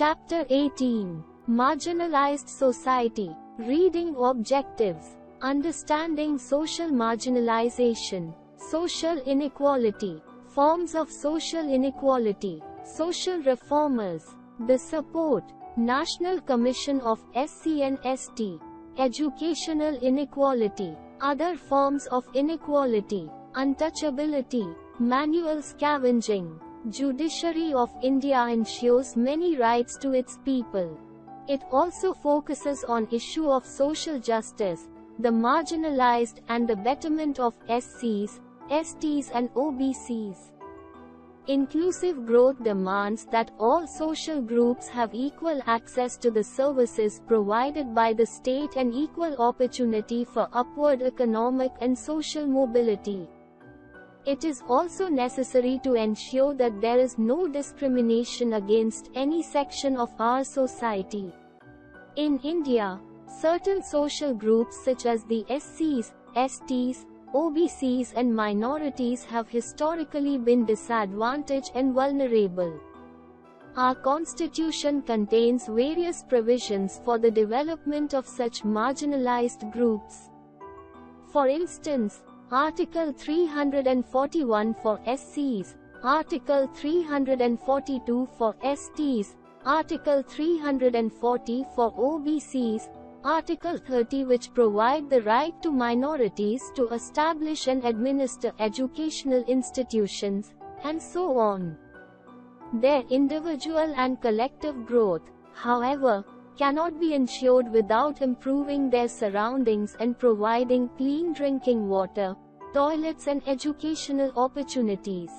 Chapter 18. Marginalized Society. Reading Objectives. Understanding social marginalization. Social inequality. Forms of social inequality. Social reformers. The support. National Commission of SC and ST. Educational inequality. Other forms of inequality. Untouchability. Manual scavenging. Judiciary of India ensures many rights to its people. It also focuses on issue of social justice, the marginalized and the betterment of SCs, STs and OBCs. Inclusive growth demands that all social groups have equal access to the services provided by the state and equal opportunity for upward economic and social mobility. It is also necessary to ensure that there is no discrimination against any section of our society. In India, certain social groups such as the SCs, STs, OBCs and minorities have historically been disadvantaged and vulnerable. Our constitution contains various provisions for the development of such marginalized groups. For instance, Article 341 for SCs, Article 342 for STs, Article 340 for OBCs, Article 30 which provide the right to minorities to establish and administer educational institutions, and so on. Their individual and collective growth, however, cannot be ensured without improving their surroundings and providing clean drinking water, toilets and educational opportunities.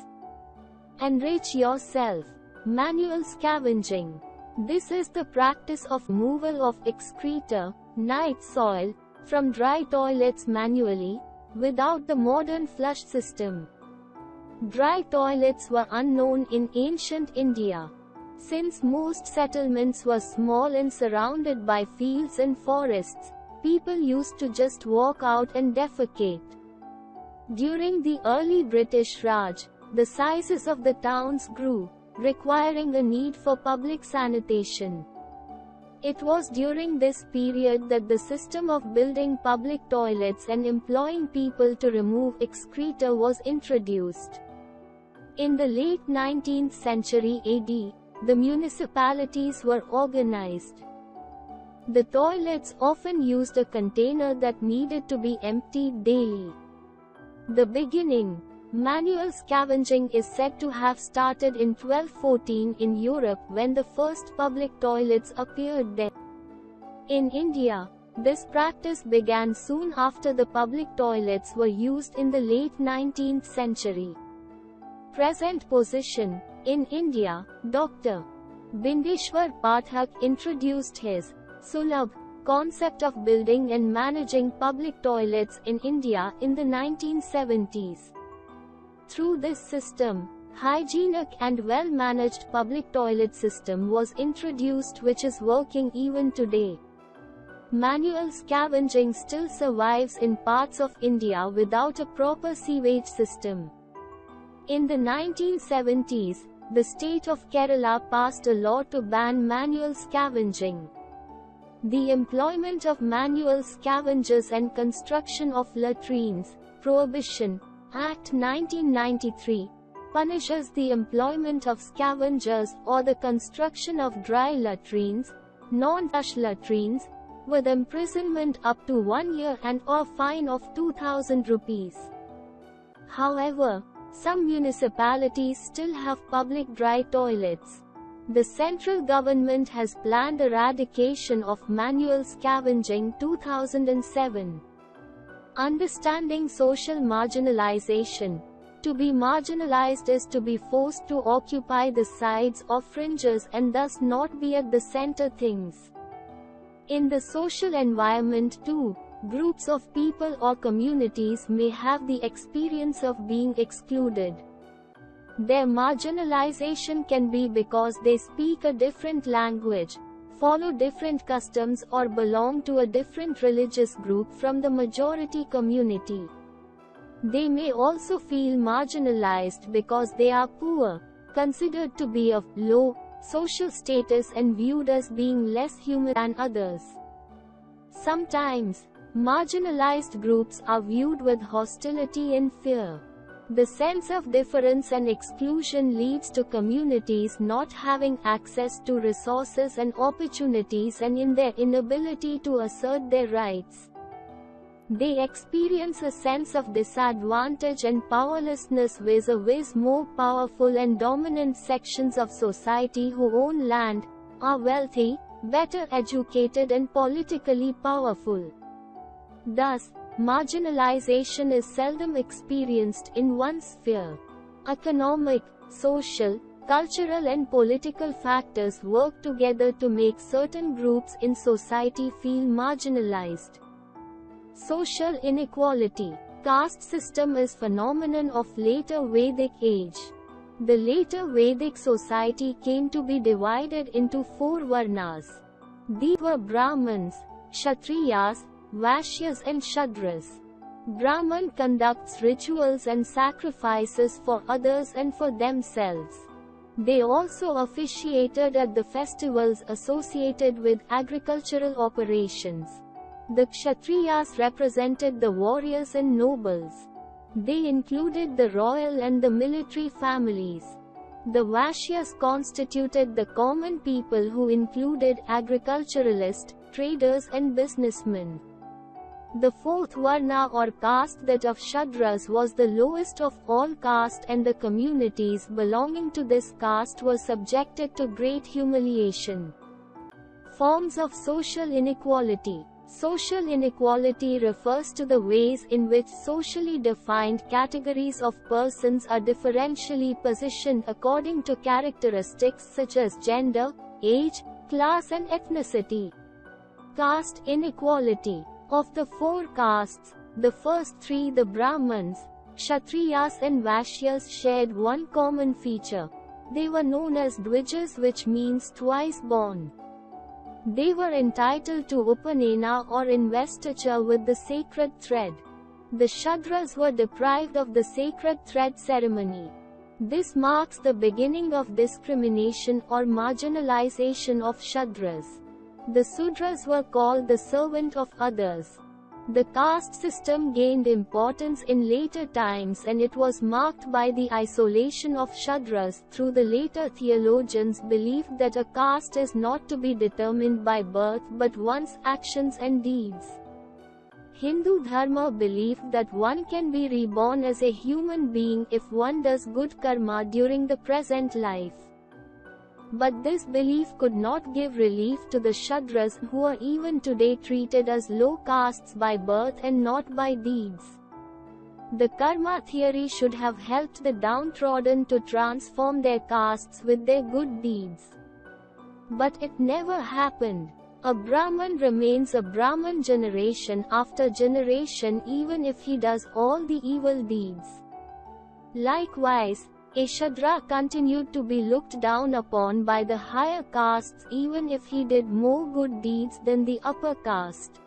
Enrich yourself. Manual scavenging. This is the practice of removal of excreta, night soil, from dry toilets manually, without the modern flush system. Dry toilets were unknown in ancient India. Since most settlements were small and surrounded by fields and forests, people used to just walk out and defecate. During the early British Raj, the sizes of the towns grew, requiring a need for public sanitation. It was during this period that the system of building public toilets and employing people to remove excreta was introduced. In the late 19th century AD, the municipalities were organized. The toilets often used a container that needed to be emptied daily. The beginning. Manual scavenging is said to have started in 1214 in Europe when the first public toilets appeared there. In India, this practice began soon after the public toilets were used in the late 19th century. Present position. In India, Dr. Bindeshwar Pathak introduced his Sulabh concept of building and managing public toilets in India in the 1970s. Through this system, hygienic and well-managed public toilet system was introduced which is working even today. Manual scavenging still survives in parts of India without a proper sewage system. In the 1970s, the state of Kerala passed a law to ban manual scavenging. The employment of manual scavengers and construction of latrines, Prohibition, Act 1993, punishes the employment of scavengers or the construction of dry latrines, non-flush latrines, with imprisonment up to 1 year and/or fine of 2,000 rupees. However, some municipalities still have public dry toilets. The central government has planned eradication of manual scavenging 2007. Understanding social marginalization. To be marginalized is to be forced to occupy the sides or fringes and thus not be at the center things. In the social environment too, groups of people or communities may have the experience of being excluded. Their marginalization can be because they speak a different language, follow different customs or belong to a different religious group from the majority community. They may also feel marginalized because they are poor, considered to be of low social status and viewed as being less human than others. Sometimes, marginalized groups are viewed with hostility and fear. The sense of difference and exclusion leads to communities not having access to resources and opportunities, and in their inability to assert their rights, they experience a sense of disadvantage and powerlessness vis-a-vis more powerful and dominant sections of society who own land, are wealthy, better educated and politically powerful. Thus, marginalization is seldom experienced in one sphere. Economic, social, cultural and political factors work together to make certain groups in society feel marginalized. Social inequality. Caste system is phenomenon of later Vedic age. The later Vedic society came to be divided into 4 varnas. These were Brahmins, Kshatriyas, Vaishyas and Shudras. Brahman conducts rituals and sacrifices for others and for themselves. They also officiated at the festivals associated with agricultural operations. The Kshatriyas represented the warriors and nobles. They included the royal and the military families. The Vaishyas constituted the common people, who included agriculturalists, traders and businessmen. The 4th varna or caste, that of Shudras, was the lowest of all castes, and the communities belonging to this caste were subjected to great humiliation. Forms of social inequality. Social inequality refers to the ways in which socially defined categories of persons are differentially positioned according to characteristics such as gender, age, class and ethnicity. Caste inequality. Of the 4 castes, the first 3, the Brahmins, Kshatriyas and Vaishyas, shared one common feature. They were known as Dvijas, which means twice born. They were entitled to Upanena or investiture with the sacred thread. The Shudras were deprived of the sacred thread ceremony. This marks the beginning of discrimination or marginalization of Shudras. The Sudras were called the servant of others. The caste system gained importance in later times, and it was marked by the isolation of Shudras. Through the later theologians believed that a caste is not to be determined by birth but one's actions and deeds. Hindu Dharma believed that one can be reborn as a human being if one does good karma during the present life. But this belief could not give relief to the Shudras, who are even today treated as low castes by birth and not by deeds. The karma theory should have helped the downtrodden to transform their castes with their good deeds. But it never happened. A Brahman remains a Brahman generation after generation, even if he does all the evil deeds. Likewise, a Shudra continued to be looked down upon by the higher castes even if he did more good deeds than the upper caste.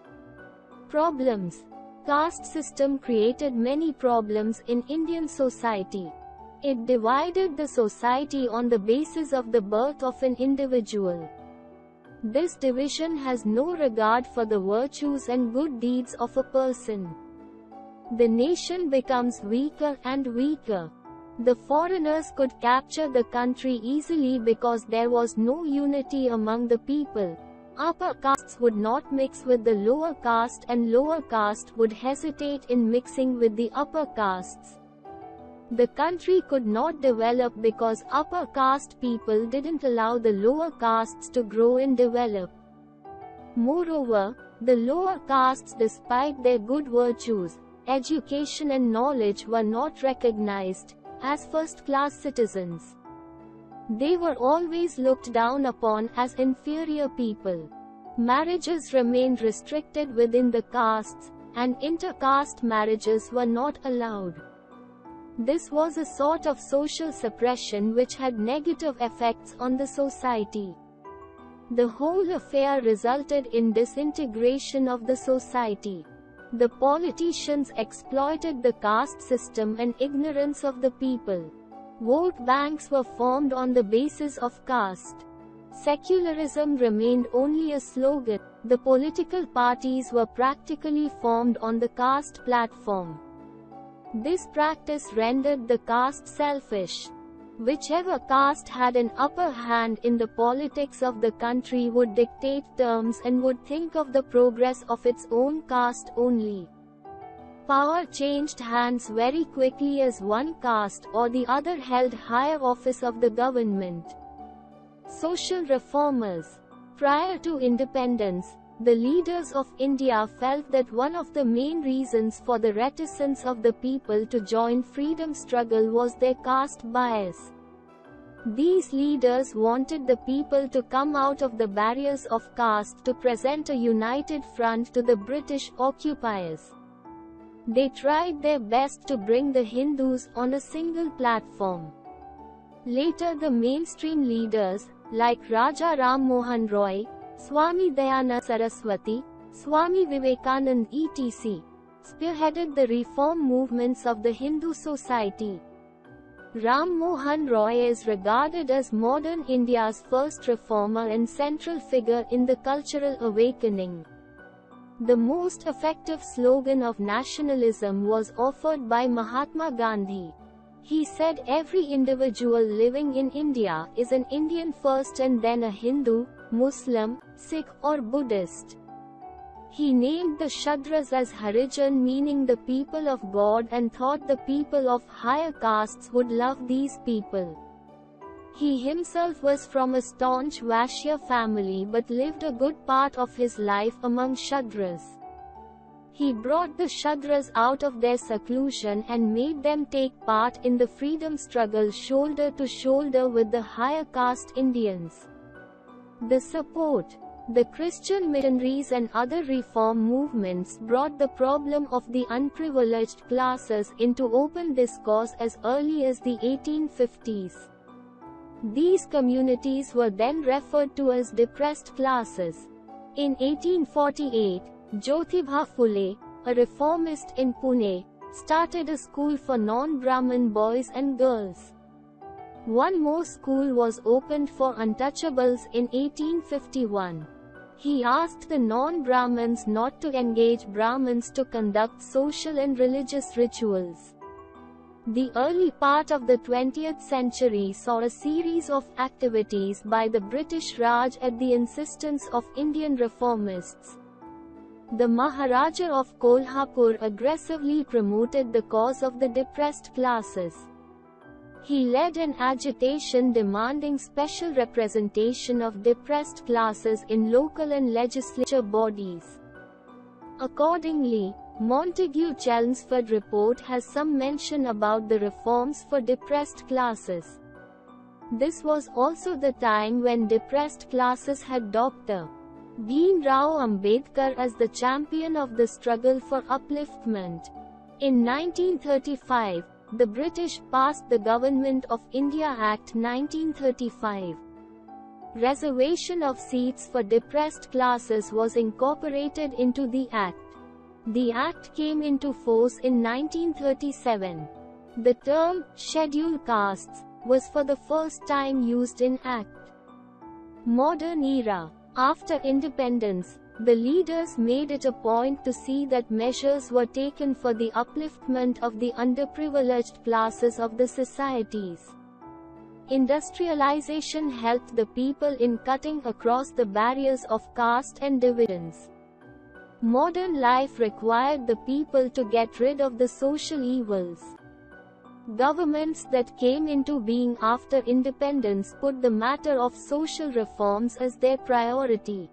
Problems. Caste system created many problems in Indian society. It divided the society on the basis of the birth of an individual. This division has no regard for the virtues and good deeds of a person. The nation becomes weaker and weaker. The foreigners could capture the country easily because there was no unity among the people. Upper castes would not mix with the lower caste, and lower caste would hesitate in mixing with the upper castes. The country could not develop because upper caste people didn't allow the lower castes to grow and develop. Moreover, the lower castes, despite their good virtues, education and knowledge, were not recognized as first-class citizens. They were always looked down upon as inferior people. Marriages remained restricted within the castes, and inter-caste marriages were not allowed. This was a sort of social suppression which had negative effects on the society. The whole affair resulted in disintegration of the society. The politicians exploited the caste system and ignorance of the people. Vote banks were formed on the basis of caste. Secularism remained only a slogan. The political parties were practically formed on the caste platform. This practice rendered the caste selfish. Whichever caste had an upper hand in the politics of the country would dictate terms and would think of the progress of its own caste only. Power changed hands very quickly as one caste or the other held higher office of the government. Social reformers. Prior to independence, the leaders of India felt that one of the main reasons for the reticence of the people to join freedom struggle was their caste bias. These leaders wanted the people to come out of the barriers of caste to present a united front to the British occupiers. They tried their best to bring the Hindus on a single platform. Later the mainstream leaders, like Raja Ram Mohan Roy, Swami Dayananda Saraswati, Swami Vivekanand etc., spearheaded the reform movements of the Hindu society. Ram Mohan Roy is regarded as modern India's first reformer and central figure in the cultural awakening. The most effective slogan of nationalism was offered by Mahatma Gandhi. He said every individual living in India is an Indian first and then a Hindu, Muslim, Sikh or Buddhist. He named the Shudras as Harijan, meaning the people of God, and thought the people of higher castes would love these people. He himself was from a staunch Vaishya family but lived a good part of his life among Shudras. He brought the Shudras out of their seclusion and made them take part in the freedom struggle shoulder to shoulder with the higher caste Indians. The support. The Christian missionaries and other reform movements brought the problem of the unprivileged classes into open discourse as early as the 1850s. These communities were then referred to as depressed classes. In 1848, Jyotiba Phule, a reformist in Pune, started a school for non-Brahmin boys and girls. One more school was opened for untouchables in 1851. He asked the non-Brahmins not to engage Brahmins to conduct social and religious rituals. The early part of the 20th century saw a series of activities by the British Raj at the insistence of Indian reformists. The Maharaja of Kolhapur aggressively promoted the cause of the depressed classes. He led an agitation demanding special representation of depressed classes in local and legislature bodies. Accordingly, Montague Chelmsford report has some mention about the reforms for depressed classes. This was also the time when depressed classes had Dr. Bhim Rao Ambedkar as the champion of the struggle for upliftment. In 1935, the British passed the Government of India Act 1935. Reservation of seats for depressed classes was incorporated into the Act. The Act came into force in 1937. The term, scheduled castes, was for the first time used in Act. Modern era. After independence, the leaders made it a point to see that measures were taken for the upliftment of the underprivileged classes of the societies. Industrialization helped the people in cutting across the barriers of caste and divisions. Modern life required the people to get rid of the social evils. Governments that came into being after independence put the matter of social reforms as their priority.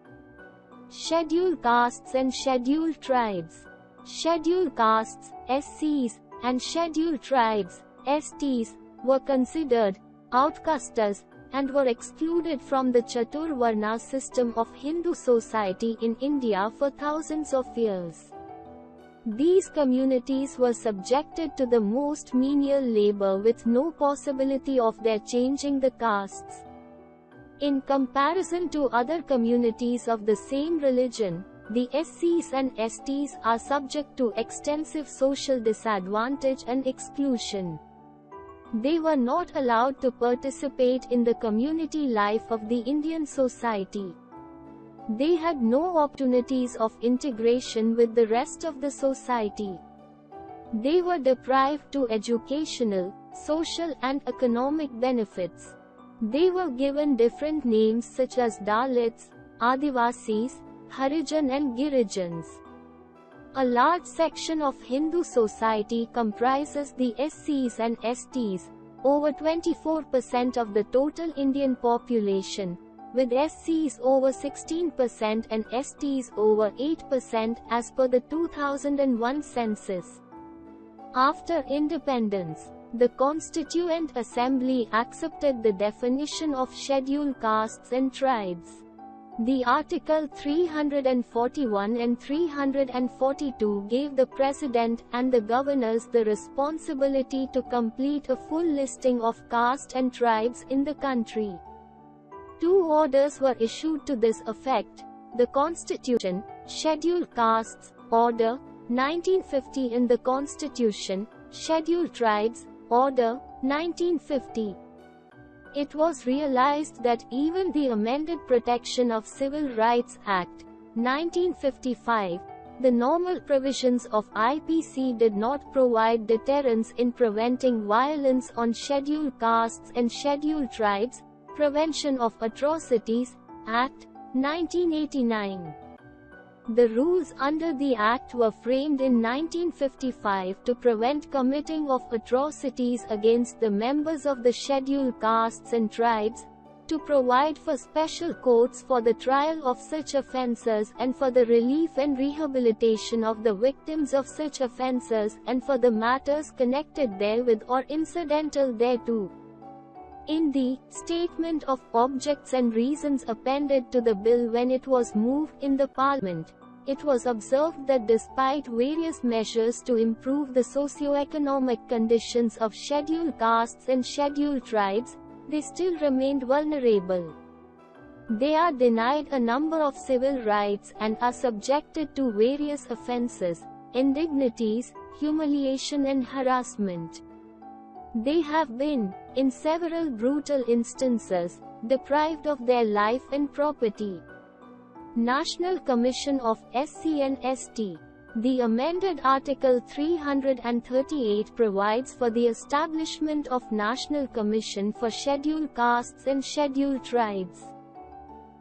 Scheduled castes and scheduled tribes. Scheduled castes, SCs, and scheduled tribes, STs, were considered outcastes and were excluded from the Chatur Varna system of Hindu society in India for thousands of years. These communities were subjected to the most menial labor with no possibility of their changing the castes. In comparison to other communities of the same religion, the SCs and STs are subject to extensive social disadvantage and exclusion. They were not allowed to participate in the community life of the Indian society. They had no opportunities of integration with the rest of the society. They were deprived to educational, social and economic benefits. They were given different names such as Dalits, Adivasis, Harijan and Girijans. A large section of Hindu society comprises the SCs and STs, over 24% of the total Indian population, with SCs over 16% and STs over 8% as per the 2001 census. After independence, the Constituent Assembly accepted the definition of scheduled castes and tribes. The Article 341 and 342 gave the President and the governors the responsibility to complete a full listing of castes and tribes in the country. 2 orders were issued to this effect: the Constitution, Scheduled Castes, Order, 1950 and the Constitution, Scheduled Tribes, Order, 1950. It was realized that even the amended Protection of Civil Rights Act, 1955, the normal provisions of IPC did not provide deterrence in preventing violence on scheduled castes and scheduled tribes, Prevention of Atrocities, Act, 1989. The rules under the Act were framed in 1955 to prevent committing of atrocities against the members of the scheduled castes and tribes, to provide for special courts for the trial of such offences and for the relief and rehabilitation of the victims of such offences and for the matters connected therewith or incidental thereto. In the Statement of Objects and Reasons appended to the bill when it was moved in the Parliament, it was observed that despite various measures to improve the socio-economic conditions of scheduled castes and scheduled tribes, they still remained vulnerable. They are denied a number of civil rights and are subjected to various offences, indignities, humiliation and harassment. They have been, in several brutal instances, deprived of their life and property. National Commission of SC and ST. The amended Article 338 provides for the establishment of National Commission for Scheduled Castes and Scheduled Tribes.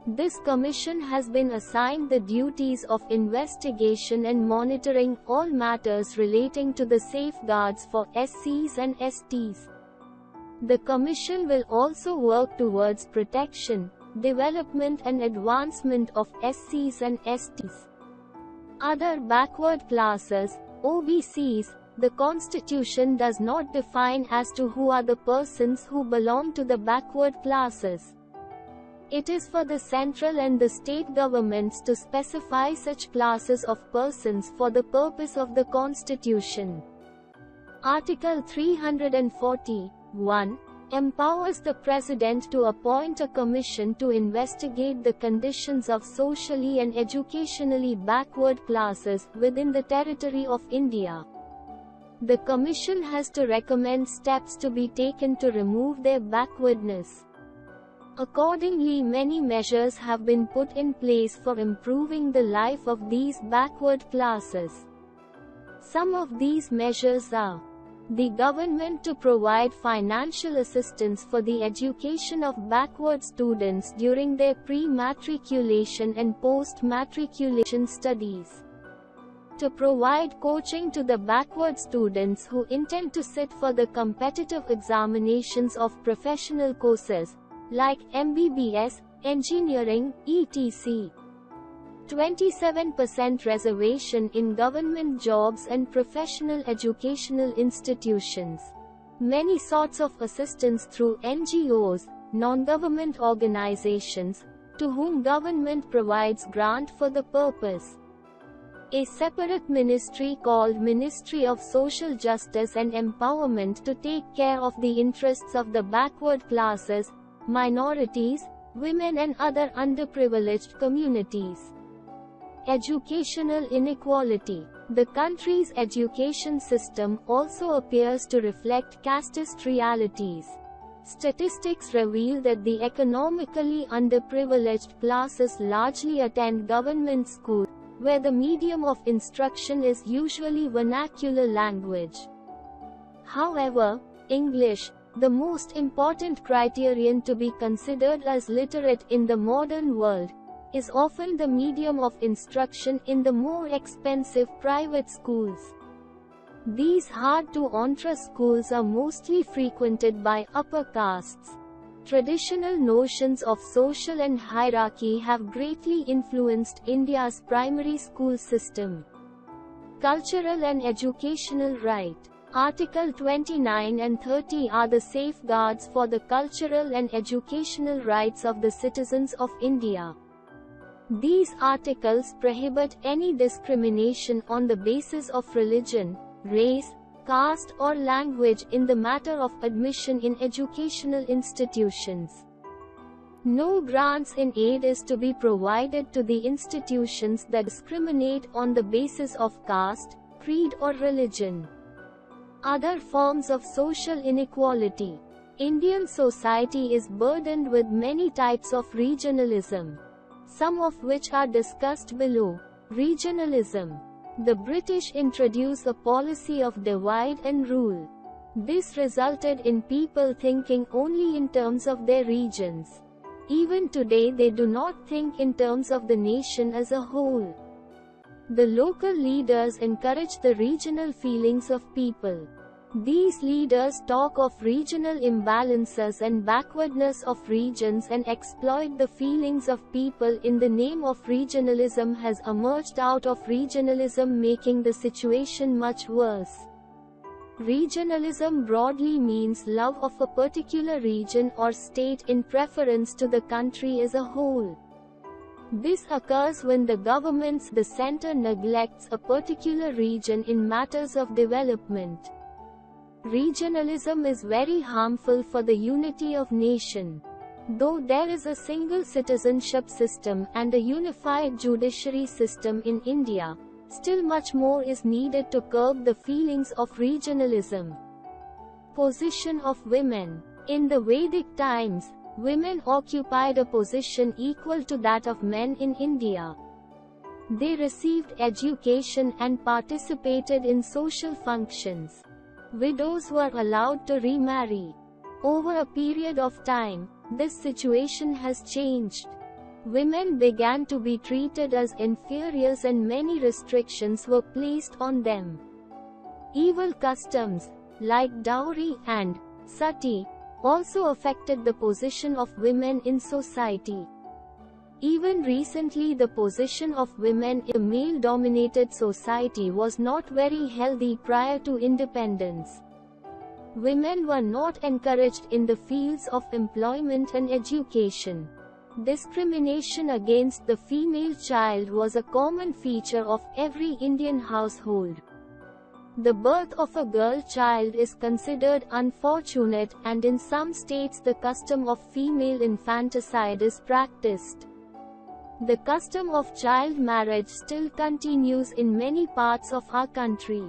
This commission has been assigned the duties of investigation and monitoring all matters relating to the safeguards for SCs and STs. The commission will also work towards protection, development and advancement of SCs and STs. Other backward classes, OBCs, the Constitution does not define as to who are the persons who belong to the backward classes. It is for the central and the state governments to specify such classes of persons for the purpose of the Constitution. Article 341 empowers the President to appoint a commission to investigate the conditions of socially and educationally backward classes within the territory of India. The commission has to recommend steps to be taken to remove their backwardness. Accordingly, many measures have been put in place for improving the life of these backward classes. Some of these measures are: the government to provide financial assistance for the education of backward students during their pre-matriculation and post-matriculation studies. To provide coaching to the backward students who intend to sit for the competitive examinations of professional courses, like MBBS, engineering, etc. 27% reservation in government jobs and professional educational institutions. Many sorts of assistance through NGOs, non-government organizations, to whom government provides grant for the purpose. A separate ministry called Ministry of Social Justice and Empowerment to take care of the interests of the backward classes, minorities, women and other underprivileged communities. Educational inequality. The country's education system also appears to reflect casteist realities. Statistics reveal that the economically underprivileged classes largely attend government schools, where the medium of instruction is usually vernacular language. However, English, the most important criterion to be considered as literate in the modern world, is often the medium of instruction in the more expensive private schools. These hard-to-enter schools are mostly frequented by upper castes. Traditional notions of social and hierarchy have greatly influenced India's primary school system. Cultural and educational right. Article 29 and 30 are the safeguards for the cultural and educational rights of the citizens of India. These articles prohibit any discrimination on the basis of religion, race, caste or language in the matter of admission in educational institutions. No grants in aid is to be provided to the institutions that discriminate on the basis of caste, creed or religion. Other forms of social inequality. Indian society is burdened with many types of regionalism, some of which are discussed below. Regionalism. The British introduced a policy of divide and rule. This resulted in people thinking only in terms of their regions. Even today they do not think in terms of the nation as a whole. The local leaders encourage the regional feelings of people. These leaders talk of regional imbalances and backwardness of regions and exploit the feelings of people in the name of regionalism has emerged out of regionalism, making the situation much worse. Regionalism broadly means love of a particular region or state in preference to the country as a whole. This occurs when the center neglects a particular region in matters of development. Regionalism is very harmful for the unity of nation. Though there is a single citizenship system and a unified judiciary system in India, still much more is needed to curb the feelings of regionalism. Position of women. In the Vedic times, women occupied a position equal to that of men in India. They received education and participated in social functions. Widows were allowed to remarry. Over a period of time, this situation has changed. Women began to be treated as inferiors and many restrictions were placed on them. Evil customs, like dowry and sati, also affected the position of women in society. Even recently, the position of women in a male-dominated society was not very healthy prior to independence. Women were not encouraged in the fields of employment and education. Discrimination against the female child was a common feature of every Indian household. The birth of a girl child is considered unfortunate, and in some states the custom of female infanticide is practiced. The custom of child marriage still continues in many parts of our country.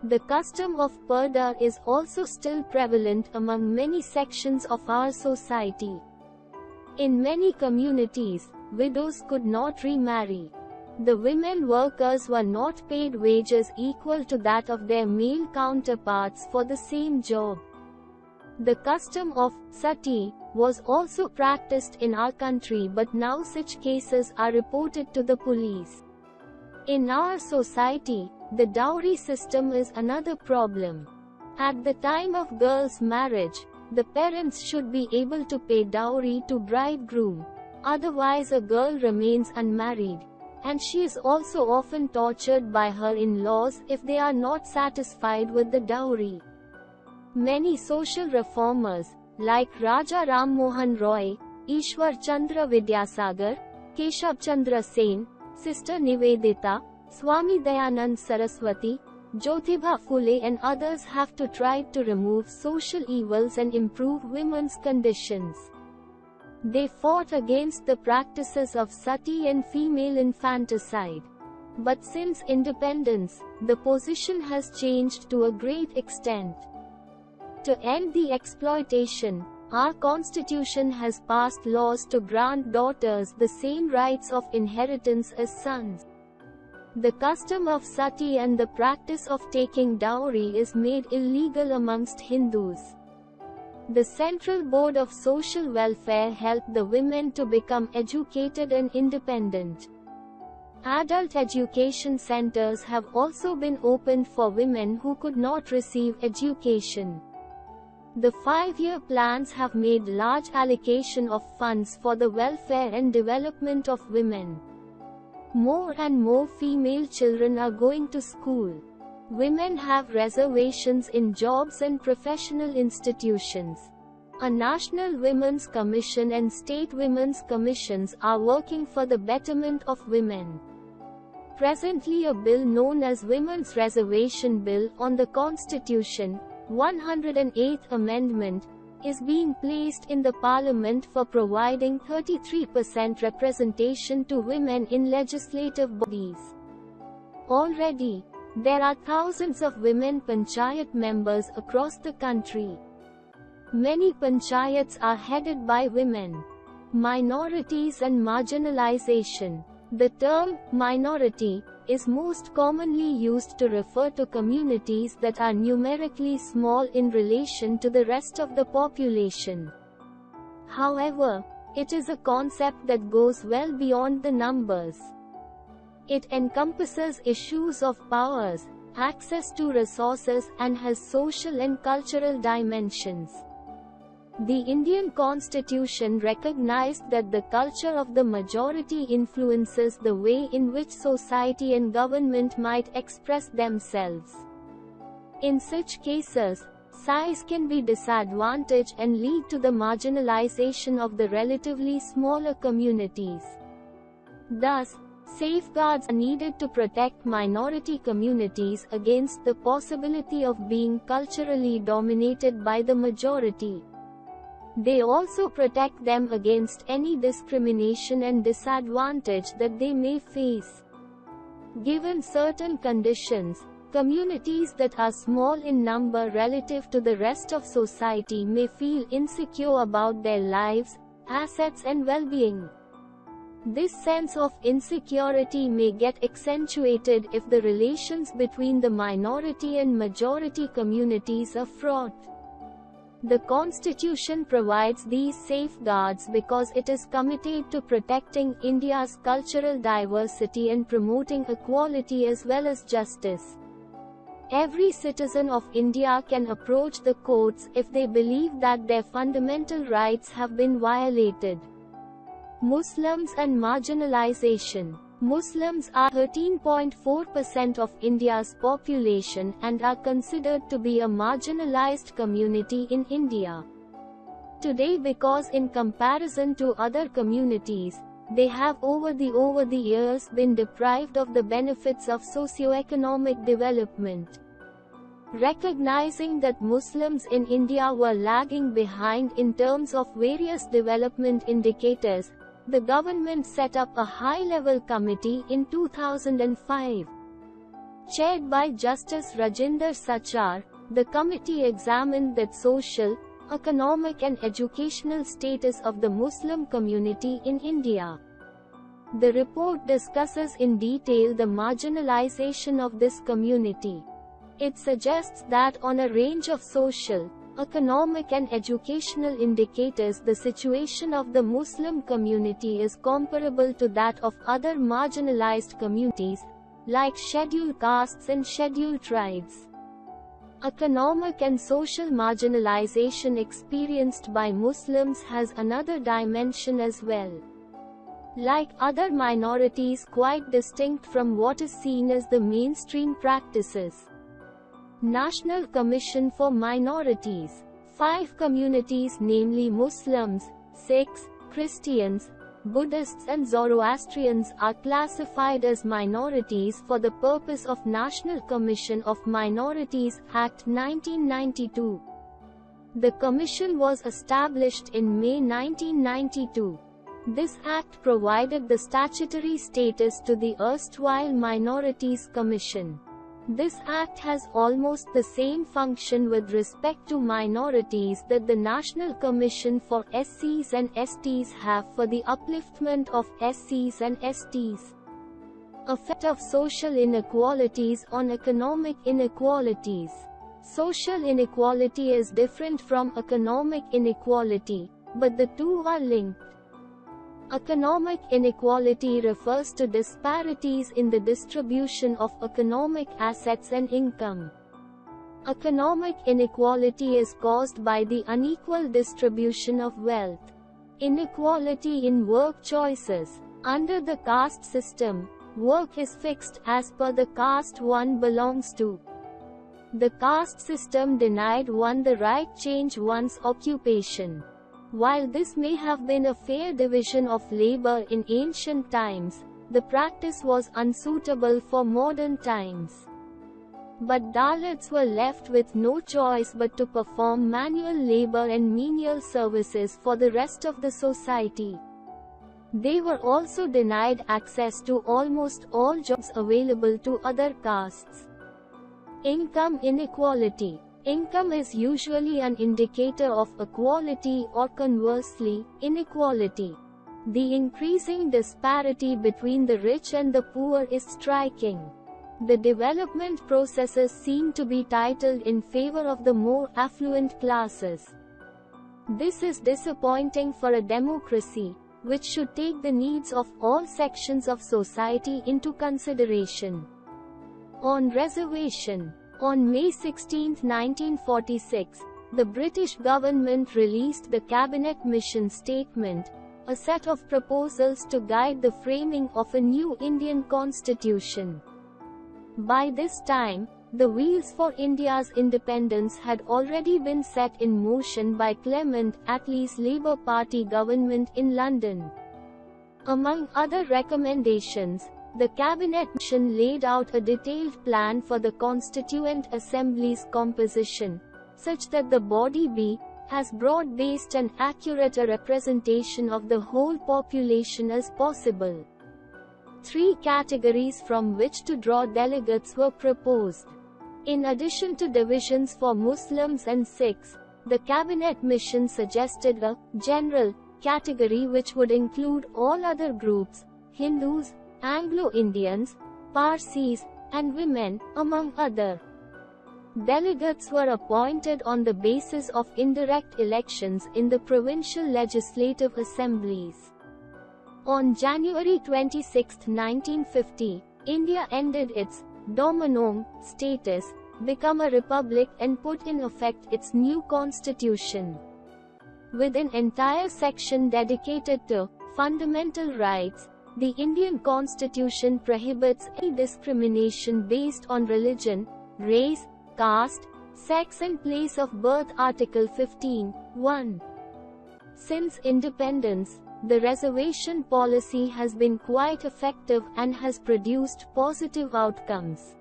The custom of purdah is also still prevalent among many sections of our society. In many communities, widows could not remarry. The women workers were not paid wages equal to that of their male counterparts for the same job. The custom of sati was also practiced in our country, but now such cases are reported to the police. In our society, the dowry system is another problem. At the time of girl's marriage, the parents should be able to pay dowry to bridegroom. Otherwise a girl remains unmarried. And she is also often tortured by her in-laws if they are not satisfied with the dowry. Many social reformers, like Raja Ram Mohan Roy, Ishwar Chandra Vidyasagar, Keshav Chandra Sen, Sister Nivedita, Swami Dayanand Saraswati, Jyotiba Phule and others have tried to remove social evils and improve women's conditions. They fought against the practices of sati and female infanticide. But since independence, the position has changed to a great extent. To end the exploitation, our constitution has passed laws to grant daughters the same rights of inheritance as sons. The custom of sati and the practice of taking dowry is made illegal amongst Hindus. The Central Board of Social Welfare helped the women to become educated and independent. Adult education centers have also been opened for women who could not receive education. The 5-year plans have made large allocation of funds for the welfare and development of women. More and more female children are going to school. Women have reservations in jobs and professional institutions. A National Women's Commission and State Women's Commissions are working for the betterment of women. Presently a bill known as Women's Reservation Bill on the Constitution, 108th Amendment, is being placed in the Parliament for providing 33% representation to women in legislative bodies. Already, there are thousands of women panchayat members across the country. Many panchayats are headed by women. Minorities and marginalization. The term minority is most commonly used to refer to communities that are numerically small in relation to the rest of the population. However, it is a concept that goes well beyond the numbers. It encompasses issues of powers, access to resources, and has social and cultural dimensions. The Indian Constitution recognized that the culture of the majority influences the way in which society and government might express themselves. In such cases, size can be disadvantage and lead to the marginalization of the relatively smaller communities. Thus, safeguards are needed to protect minority communities against the possibility of being culturally dominated by the majority. They also protect them against any discrimination and disadvantage that they may face. Given certain conditions, communities that are small in number relative to the rest of society may feel insecure about their lives, assets and well-being. This sense of insecurity may get accentuated if the relations between the minority and majority communities are fraught. The Constitution provides these safeguards because it is committed to protecting India's cultural diversity and promoting equality as well as justice. Every citizen of India can approach the courts if they believe that their fundamental rights have been violated. Muslims and marginalization. Muslims are 13.4% of India's population and are considered to be a marginalized community in India. Today, because in comparison to other communities, they have over the years been deprived of the benefits of socio-economic development. Recognizing that Muslims in India were lagging behind in terms of various development indicators, the government set up a high-level committee in 2005. Chaired by Justice Rajinder Sachar, the committee examined the social, economic and educational status of the Muslim community in India. The report discusses in detail the marginalization of this community. It suggests that on a range of social, economic and educational indicators the situation of the Muslim community is comparable to that of other marginalized communities, like scheduled castes and scheduled tribes. Economic and social marginalization experienced by Muslims has another dimension as well. Like other minorities, quite distinct from what is seen as the mainstream practices. National Commission for Minorities. 5 communities, namely Muslims, Sikhs, Christians, Buddhists and Zoroastrians, are classified as minorities for the purpose of National Commission of Minorities Act 1992. The commission was established in May 1992. This act provided the statutory status to the erstwhile Minorities Commission. This act has almost the same function with respect to minorities that the National Commission for SCs and STs have for the upliftment of SCs and STs. Effect of social inequalities on economic inequalities. Social inequality is different from economic inequality, but the two are linked. Economic inequality refers to disparities in the distribution of economic assets and income. Economic inequality is caused by the unequal distribution of wealth. Inequality in work choices. Under the caste system, work is fixed as per the caste one belongs to. The caste system denied one the right to change one's occupation. While this may have been a fair division of labor in ancient times, the practice was unsuitable for modern times. But Dalits were left with no choice but to perform manual labor and menial services for the rest of the society. They were also denied access to almost all jobs available to other castes. Income inequality. Income is usually an indicator of equality or conversely, inequality. The increasing disparity between the rich and the poor is striking. The development processes seem to be tilted in favor of the more affluent classes. This is disappointing for a democracy, which should take the needs of all sections of society into consideration. On reservation. On May 16, 1946, the British government released the Cabinet Mission Statement, a set of proposals to guide the framing of a new Indian constitution. By this time, the wheels for India's independence had already been set in motion by Clement Attlee's Labour Party government in London. Among other recommendations, the Cabinet Mission laid out a detailed plan for the Constituent Assembly's composition, such that the body be, as broad-based and accurate a representation of the whole population as possible. 3 categories from which to draw delegates were proposed. In addition to divisions for Muslims and Sikhs, the Cabinet Mission suggested a general category which would include all other groups, Hindus, Anglo-Indians, Parsis, and women, among other. Delegates were appointed on the basis of indirect elections in the provincial legislative assemblies. On January 26, 1950, India ended its dominion status, became a republic and put in effect its new constitution. With an entire section dedicated to fundamental rights, the Indian Constitution prohibits any discrimination based on religion, race, caste, sex and place of birth. Article 15(1). Since independence, the reservation policy has been quite effective and has produced positive outcomes.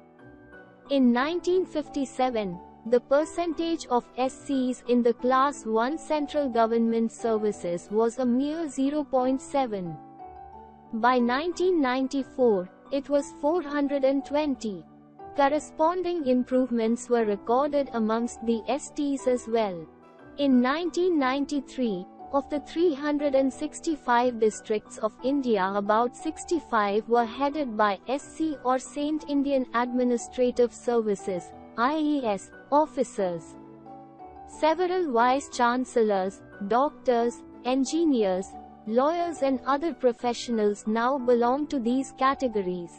In 1957, the percentage of SCs in the Class 1 central government services was a mere 0.7. By 1994, it was 420. Corresponding improvements were recorded amongst the STs as well. In 1993, of the 365 districts of India, about 65 were headed by SC or Saint Indian Administrative Services (IAS) officers. Several vice-chancellors, doctors, engineers, lawyers and other professionals now belong to these categories.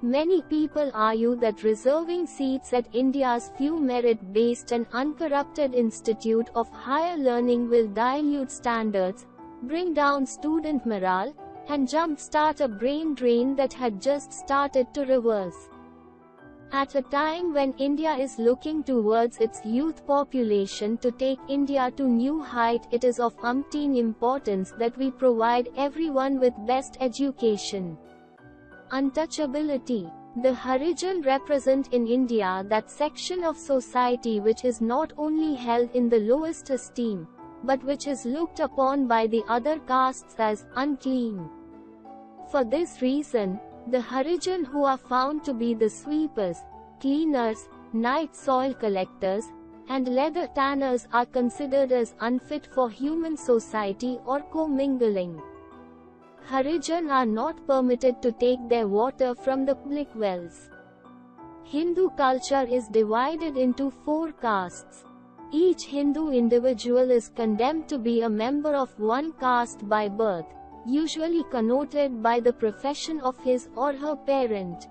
Many people argue that reserving seats at India's few merit-based and uncorrupted institute of higher learning will dilute standards, bring down student morale, and jump-start a brain drain that had just started to reverse. At a time when India is looking towards its youth population to take India to new height, it is of umpteen importance that we provide everyone with best education. Untouchability. The Harijan represent in India that section of society which is not only held in the lowest esteem, but which is looked upon by the other castes as unclean. For this reason, the Harijan, who are found to be the sweepers, cleaners, night soil collectors, and leather tanners, are considered as unfit for human society or commingling. Harijan are not permitted to take their water from the public wells. Hindu culture is divided into 4 castes. Each Hindu individual is condemned to be a member of one caste by birth, usually connoted by the profession of his or her parent.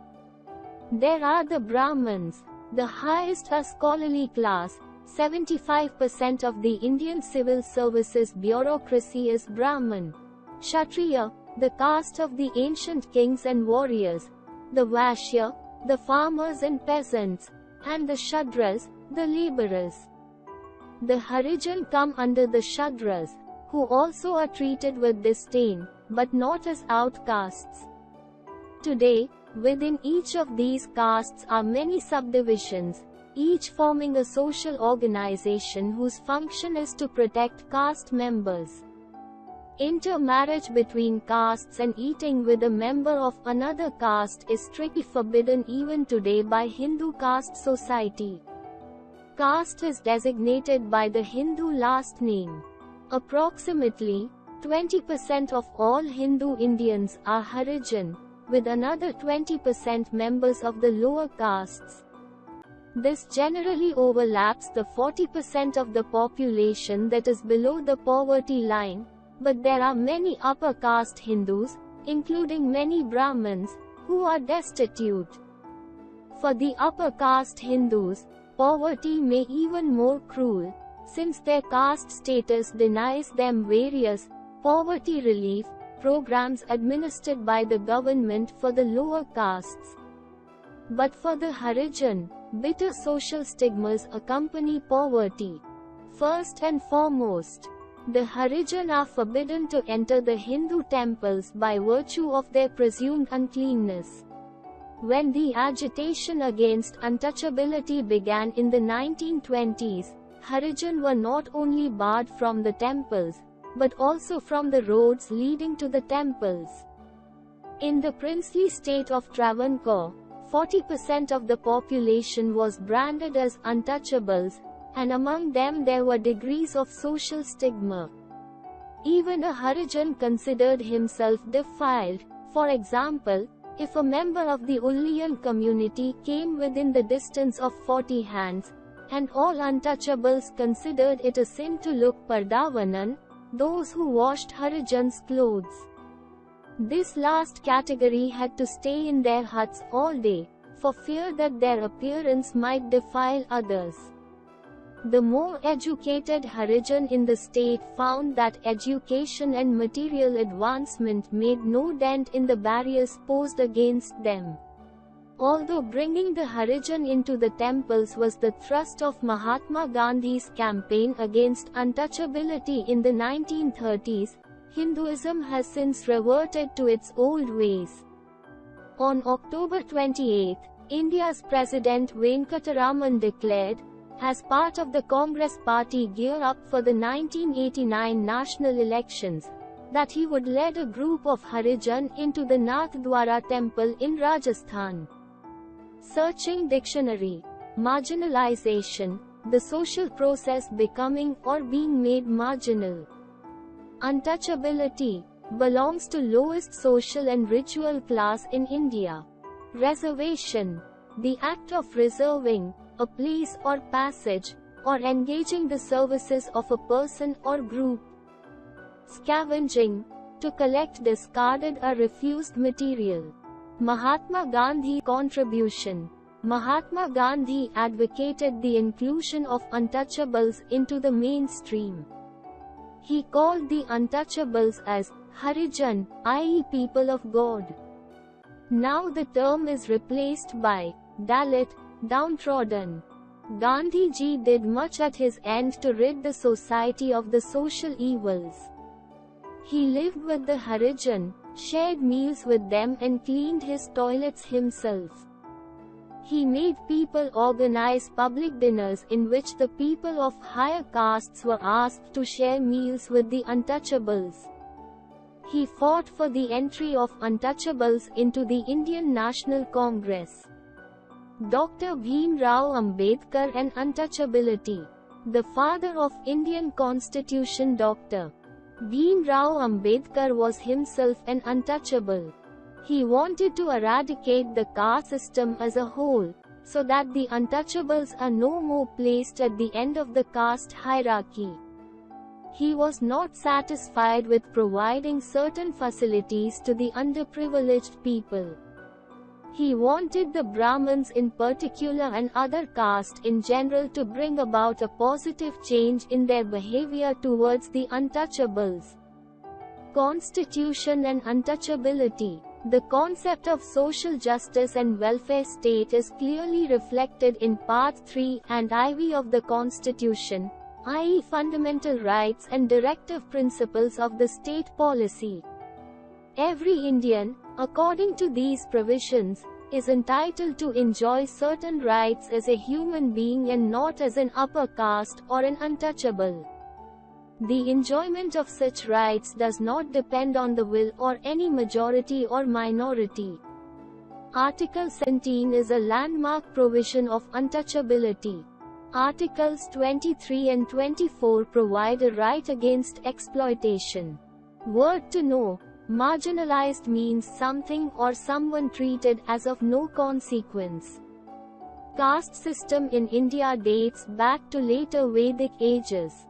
There are the Brahmins, the highest scholarly class. 75% of the Indian civil services bureaucracy is Brahmin. Kshatriya, the caste of the ancient kings and warriors, the Vaishya, the farmers and peasants, and the Shudras, the laborers. The Harijan come under the Shudras, who also are treated with disdain, but not as outcasts. Today, within each of these castes are many subdivisions, each forming a social organization whose function is to protect caste members. Intermarriage between castes and eating with a member of another caste is strictly forbidden even today by Hindu caste society. Caste is designated by the Hindu last name. Approximately 20% of all Hindu Indians are Harijan, with another 20% members of the lower castes. This generally overlaps the 40% of the population that is below the poverty line, but there are many upper caste Hindus, including many Brahmins, who are destitute. For the upper caste Hindus, poverty may even more cruel, since their caste status denies them various poverty relief programs administered by the government for the lower castes. But for the Harijan, bitter social stigmas accompany poverty. First and foremost, the Harijan are forbidden to enter the Hindu temples by virtue of their presumed uncleanness. When the agitation against untouchability began in the 1920s, Harijan were not only barred from the temples, but also from the roads leading to the temples. In the princely state of Travancore, 40% of the population was branded as untouchables, and among them there were degrees of social stigma. Even a Harijan considered himself defiled. For example, if a member of the Ulliyan community came within the distance of 40 hands, and all untouchables considered it a sin to look Pardavanan, those who washed Harijan's clothes. This last category had to stay in their huts all day, for fear that their appearance might defile others. The more educated Harijan in the state found that education and material advancement made no dent in the barriers posed against them. Although bringing the Harijan into the temples was the thrust of Mahatma Gandhi's campaign against untouchability in the 1930s, Hinduism has since reverted to its old ways. On October 28, India's President Venkataraman declared, as part of the Congress party gear up for the 1989 national elections, that he would lead a group of Harijan into the Nathdwara temple in Rajasthan. Searching dictionary. Marginalization, the social process becoming or being made marginal. Untouchability, belongs to lowest social and ritual class in India. Reservation, the act of reserving a place or passage, or engaging the services of a person or group. Scavenging, to collect discarded or refused material. Mahatma Gandhi contribution. Mahatma Gandhi advocated the inclusion of untouchables into the mainstream. He called the untouchables as Harijan, i.e. people of God. Now the term is replaced by Dalit, downtrodden. Gandhi ji did much at his end to rid the society of the social evils. He lived with the Harijan, shared meals with them and cleaned his toilets himself. He made people organize public dinners in which the people of higher castes were asked to share meals with the untouchables. He fought for the entry of untouchables into the Indian National Congress. Dr. Bhim Rao Ambedkar and untouchability. The father of Indian Constitution, Dr. Bhim Rao Ambedkar was himself an untouchable. He wanted to eradicate the caste system as a whole, so that the untouchables are no more placed at the end of the caste hierarchy. He was not satisfied with providing certain facilities to the underprivileged people. He wanted the Brahmins in particular and other castes in general to bring about a positive change in their behavior towards the untouchables. Constitution and untouchability. The concept of social justice and welfare state is clearly reflected in Part 3 and IV of the Constitution, i.e. fundamental rights and directive principles of the state policy. Every Indian, according to these provisions, is entitled to enjoy certain rights as a human being and not as an upper caste or an untouchable. The enjoyment of such rights does not depend on the will or any majority or minority. Article 17 is a landmark provision of untouchability. Articles 23 and 24 provide a right against exploitation. Word to know, marginalized means something or someone treated as of no consequence. Caste system in India dates back to later Vedic ages.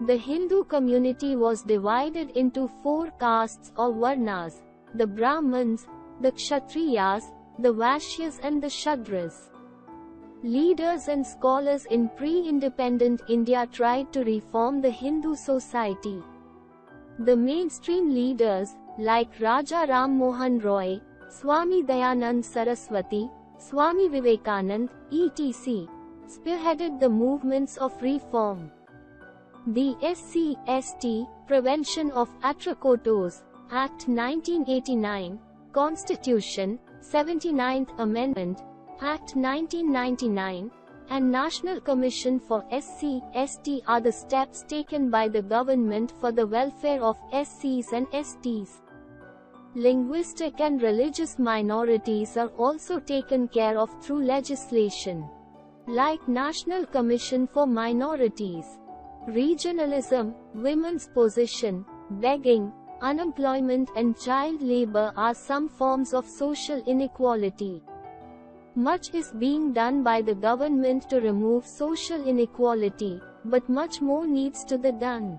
The Hindu community was divided into 4 castes or varnas: the Brahmins, the Kshatriyas, the Vaishyas and the Shudras. Leaders and scholars in pre-independent India tried to reform the Hindu society. The mainstream leaders, like Raja Ram Mohan Roy, Swami Dayanand Saraswati, Swami Vivekanand, etc., spearheaded the movements of reform. The SC/ST, Prevention of Atrocities, Act 1989, Constitution, 79th Amendment, Act 1999, and National Commission for SC/ST are the steps taken by the government for the welfare of SCs and STs. Linguistic and religious minorities are also taken care of through legislation, like National Commission for Minorities. Regionalism, women's position, begging, unemployment and child labor are some forms of social inequality. Much is being done by the government to remove social inequality, but much more needs to be done.